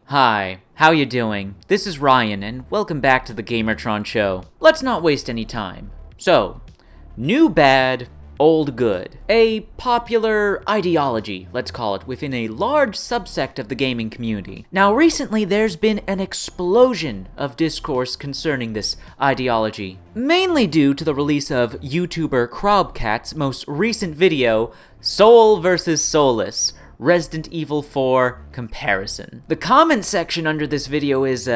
Hi, how you doing? This is Ryan, and welcome back to the Gamertron Show. Let's not waste any time. So, new bad, old good. A popular ideology, let's call it, within a large subsect of the gaming community. Now, recently there's been an explosion of discourse concerning this ideology, mainly due to the release of YouTuber Crowbcat's most recent video, Soul vs. Soulless, Resident Evil 4 comparison. The comment section under this video is,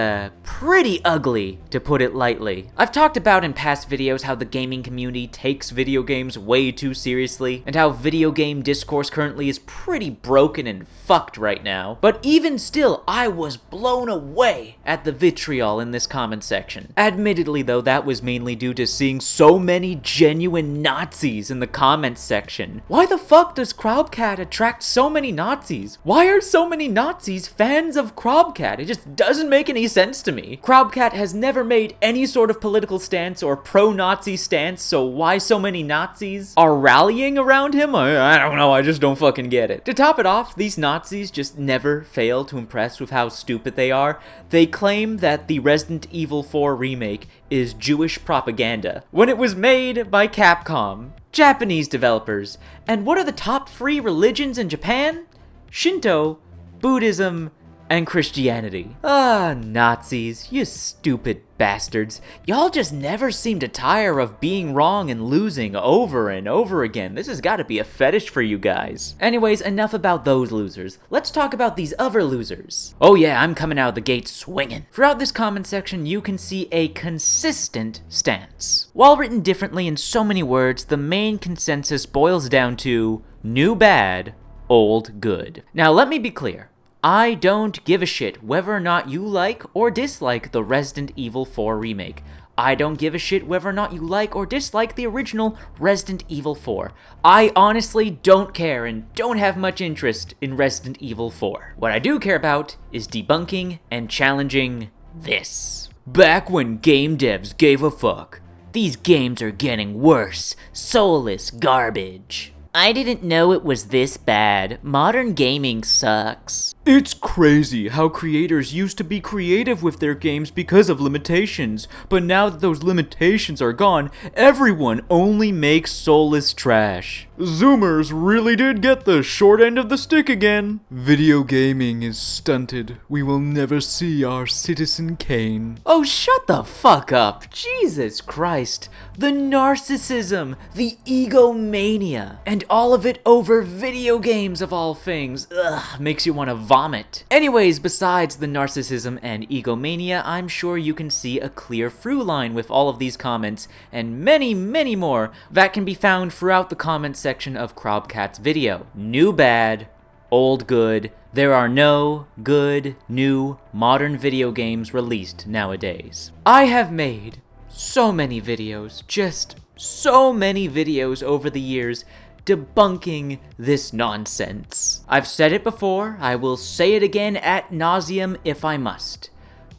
pretty ugly, to put it lightly. I've talked about in past videos how the gaming community takes video games way too seriously, and how video game discourse currently is pretty broken and fucked right now. But even still, I was blown away at the vitriol in this comment section. Admittedly though, that was mainly due to seeing so many genuine Nazis in the comment section. Why the fuck does Crowbcat attract so many Nazis? Why are so many Nazis fans of Crowbcat? It just doesn't make any sense to me. Crowbcat has never made any sort of political stance or pro-Nazi stance, so why so many Nazis are rallying around him? I don't know, I just don't fucking get it. To top it off, these Nazis just never fail to impress with how stupid they are. They claim that the Resident Evil 4 remake is Jewish propaganda, when it was made by Capcom, Japanese developers. And what are the top 3 religions in Japan? Shinto, Buddhism, and Christianity. Nazis, you stupid bastards. Y'all just never seem to tire of being wrong and losing over and over again. This has gotta be a fetish for you guys. Anyways, enough about those losers. Let's talk about these other losers. Oh yeah, I'm coming out of the gate swinging. Throughout this comment section, you can see a consistent stance. While written differently in so many words, the main consensus boils down to new bad, old good. Now let me be clear. I don't give a shit whether or not you like or dislike the Resident Evil 4 remake. I don't give a shit whether or not you like or dislike the original Resident Evil 4. I honestly don't care and don't have much interest in Resident Evil 4. What I do care about is debunking and challenging this. Back when game devs gave a fuck. These games are getting worse. Soulless garbage. I didn't know it was this bad. Modern gaming sucks. It's crazy how creators used to be creative with their games because of limitations, but now that those limitations are gone, everyone only makes soulless trash. Zoomers really did get the short end of the stick again. Video gaming is stunted. We will never see our Citizen Kane. Oh, shut the fuck up. Jesus Christ. The narcissism, the egomania, and all of it over video games of all things. Ugh, makes you want to vomit. Anyways, besides the narcissism and egomania, I'm sure you can see a clear through line with all of these comments, and many, many more that can be found throughout the comments section of Crowbcat's video. New bad, old good. There are no good, new, modern video games released nowadays. I have made so many videos, just so many videos over the years debunking this nonsense. I've said it before, I will say it again ad nauseum if I must.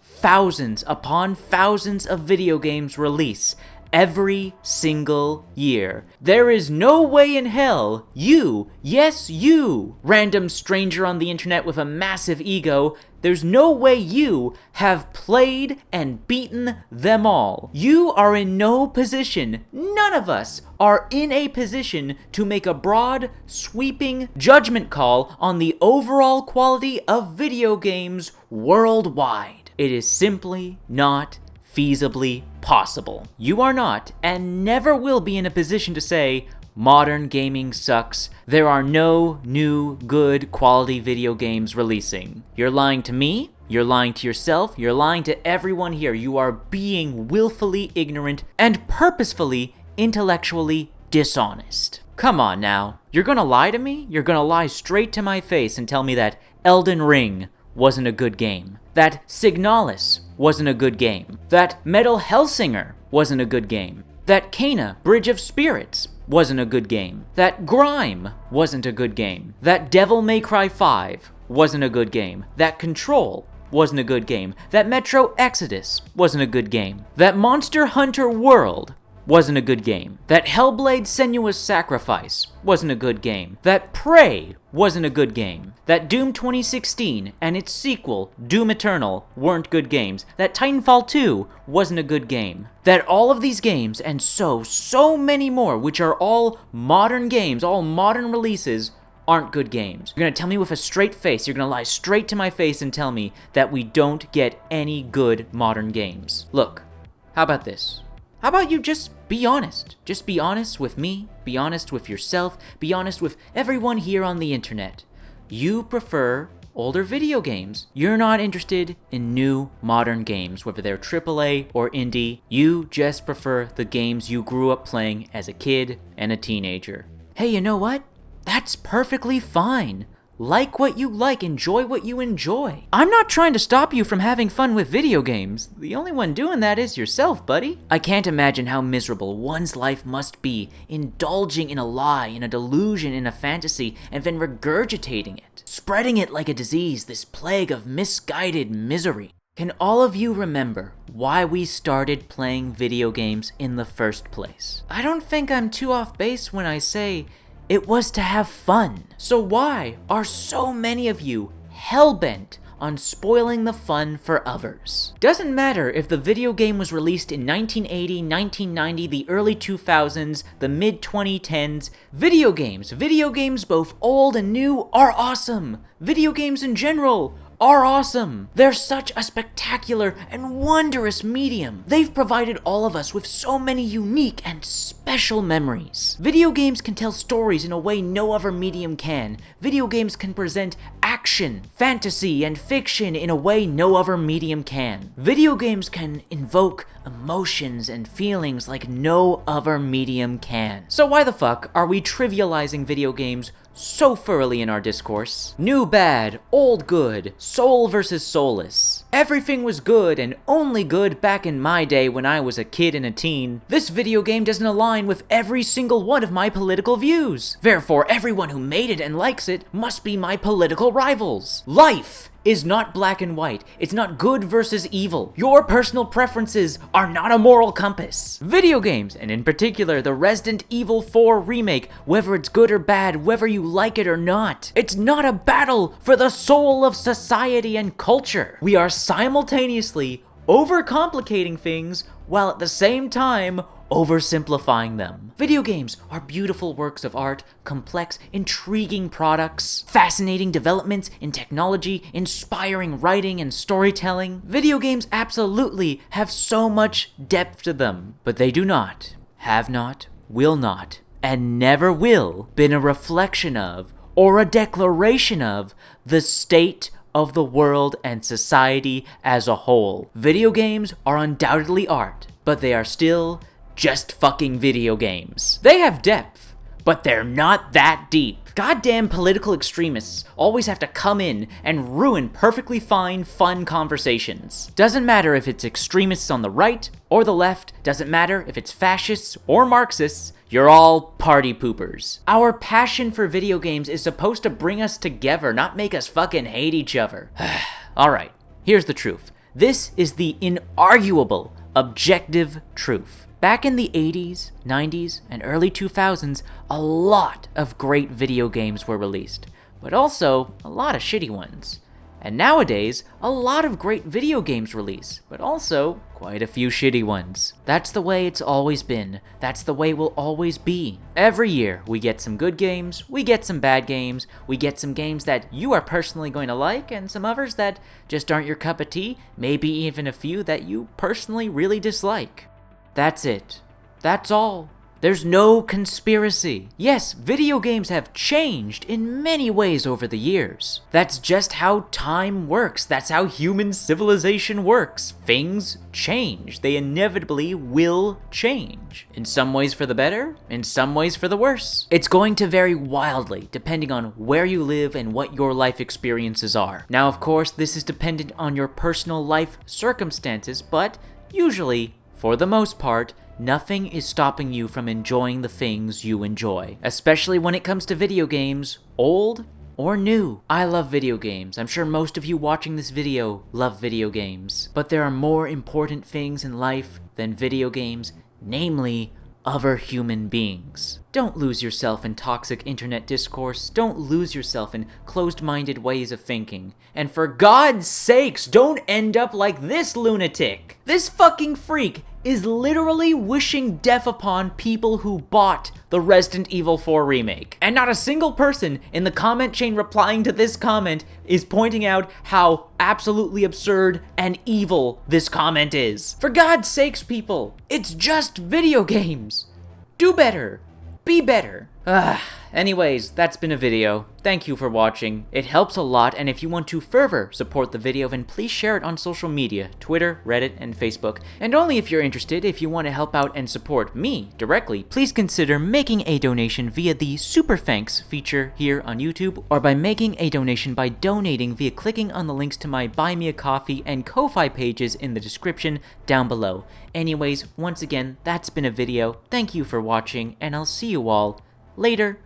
Thousands upon thousands of video games release every single year. There is no way in hell you, yes you, random stranger on the internet with a massive ego, there's no way you have played and beaten them all. You are in no position, none of us are in a position to make a broad, sweeping judgment call on the overall quality of video games worldwide. It is simply not feasibly possible. You are not, and never will be in a position to say, modern gaming sucks. There are no new, good, quality video games releasing. You're lying to me, you're lying to yourself, you're lying to everyone here. You are being willfully ignorant and purposefully, intellectually dishonest. Come on now. You're gonna lie to me? You're gonna lie straight to my face and tell me that Elden Ring wasn't a good game, that Signalis wasn't a good game, that Metal Hellsinger wasn't a good game, that Kena Bridge of Spirits wasn't a good game, that Grime wasn't a good game, that Devil May Cry 5 wasn't a good game, that Control wasn't a good game, that Metro Exodus wasn't a good game, that Monster Hunter World wasn't a good game. That Hellblade Senua's Sacrifice wasn't a good game. That Prey wasn't a good game. That Doom 2016 and its sequel, Doom Eternal, weren't good games. That Titanfall 2 wasn't a good game. That all of these games, and so many more, which are all modern games, all modern releases, aren't good games. You're gonna tell me with a straight face, you're gonna lie straight to my face and tell me that we don't get any good modern games. Look, how about this? How about you just be honest? Just be honest with me, be honest with yourself, be honest with everyone here on the internet. You prefer older video games. You're not interested in new modern games, whether they're AAA or indie. You just prefer the games you grew up playing as a kid and a teenager. Hey, you know what? That's perfectly fine. Like what you like, enjoy what you enjoy. I'm not trying to stop you from having fun with video games. The only one doing that is yourself, buddy. I can't imagine how miserable one's life must be, indulging in a lie, in a delusion, in a fantasy, and then regurgitating it. Spreading it like a disease, this plague of misguided misery. Can all of you remember why we started playing video games in the first place? I don't think I'm too off base when I say it was to have fun. So why are so many of you hell-bent on spoiling the fun for others? Doesn't matter if the video game was released in 1980, 1990, the early 2000s, the mid-2010s. Video games both old and new are awesome. Video games in general are awesome. They're such a spectacular and wondrous medium. They've provided all of us with so many unique and special memories. Video games can tell stories in a way no other medium can. Video games can present action, fantasy, and fiction in a way no other medium can. Video games can invoke emotions and feelings like no other medium can. So why the fuck are we trivializing video games so thoroughly in our discourse? New bad, old good, soul versus soulless. Everything was good and only good back in my day when I was a kid and a teen. This video game doesn't align with every single one of my political views. Therefore, everyone who made it and likes it must be my political rivals. Life is not black and white. It's not good versus evil. Your personal preferences are not a moral compass. Video games, and in particular the Resident Evil 4 remake, whether it's good or bad, whether you like it or not, it's not a battle for the soul of society and culture. We are simultaneously overcomplicating things while at the same time oversimplifying them. Video games are beautiful works of art, complex, intriguing products, fascinating developments in technology, inspiring writing and storytelling. Video games absolutely have so much depth to them, but they do not, have not, will not, and never will been a reflection of or a declaration of the state of the world and society as a whole. Video games are undoubtedly art, but they are still just fucking video games. They have depth, but they're not that deep. Goddamn political extremists always have to come in and ruin perfectly fine, fun conversations. Doesn't matter if it's extremists on the right or the left, doesn't matter if it's fascists or Marxists, you're all party poopers. Our passion for video games is supposed to bring us together, not make us fucking hate each other. Alright, here's the truth. This is the inarguable, objective truth. Back in the 80s, 90s, and early 2000s, a lot of great video games were released, but also a lot of shitty ones. And nowadays, a lot of great video games release, but also quite a few shitty ones. That's the way it's always been. That's the way it will always be. Every year, we get some good games, we get some bad games, we get some games that you are personally going to like, and some others that just aren't your cup of tea, maybe even a few that you personally really dislike. That's it. That's all. There's no conspiracy. Yes, video games have changed in many ways over the years. That's just how time works. That's how human civilization works. Things change. They inevitably will change. In some ways for the better, in some ways for the worse. It's going to vary wildly depending on where you live and what your life experiences are. Now, of course, this is dependent on your personal life circumstances, but usually, for the most part, nothing is stopping you from enjoying the things you enjoy, especially when it comes to video games, old or new. I love video games. I'm sure most of you watching this video love video games. But there are more important things in life than video games, namely other human beings. Don't lose yourself in toxic internet discourse. Don't lose yourself in closed-minded ways of thinking. And for God's sakes, don't end up like this lunatic. This fucking freak is literally wishing death upon people who bought the Resident Evil 4 remake. And not a single person in the comment chain replying to this comment is pointing out how absolutely absurd and evil this comment is. For God's sakes, people, it's just video games. Do better. Be better. Anyways, that's been a video. Thank you for watching. It helps a lot, and if you want to further support the video, then please share it on social media, Twitter, Reddit, and Facebook. And only if you're interested, if you want to help out and support me directly, please consider making a donation via the Super Thanks feature here on YouTube, or by making a donation by donating via clicking on the links to my Buy Me a Coffee and Ko-Fi pages in the description down below. Anyways, once again, that's been a video. Thank you for watching, and I'll see you all later.